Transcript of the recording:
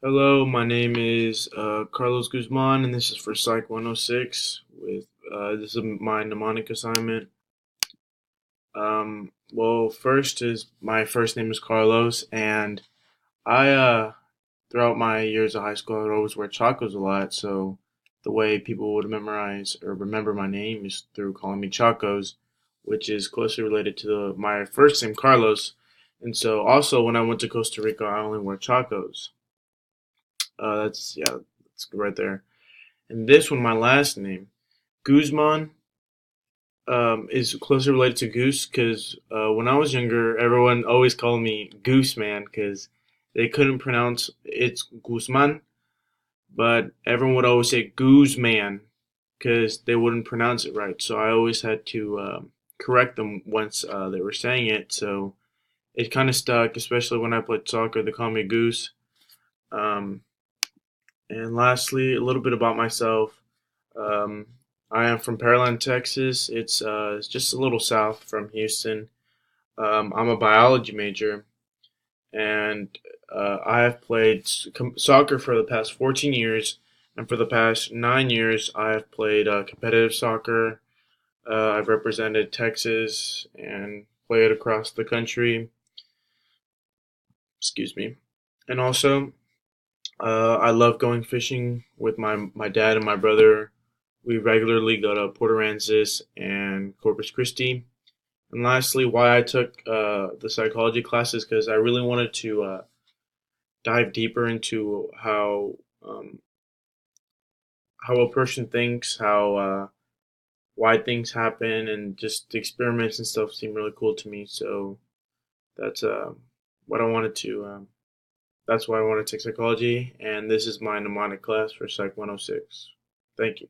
Hello, my name is Carlos Guzman, and this is for Psych 106. This is my mnemonic assignment. First is my first name is Carlos, and I throughout my years of high school, I would always wear chacos a lot. So the way people would memorize or remember my name is through calling me Chacos, which is closely related to my first name Carlos. And so also when I went to Costa Rica, I only wore chacos. That's right there. And this one, my last name, Guzman, is closely related to Goose because when I was younger, everyone always called me Goose Man because they couldn't pronounce it's Guzman, but everyone would always say Goose Man because they wouldn't pronounce it right. So I always had to correct them once they were saying it. So it kind of stuck, especially when I played soccer. They call me Goose. Um, and lastly, a little bit about myself. Um, I am from Pearland, Texas. It's just a little south from Houston. I'm a biology major, and I have played soccer for the past 14 years, and for the past 9 years, I have played competitive soccer. I've represented Texas and played across the country. Excuse me. And also, I love going fishing with my dad and my brother. We regularly go to Port Aransas and Corpus Christi. And lastly, why I took the psychology classes because I really wanted to dive deeper into um, how a person thinks, how why things happen, and just the experiments and stuff seem really cool to me. So that's what I wanted to. That's why I want to take psychology, and this is my mnemonic class for Psych 106. Thank you.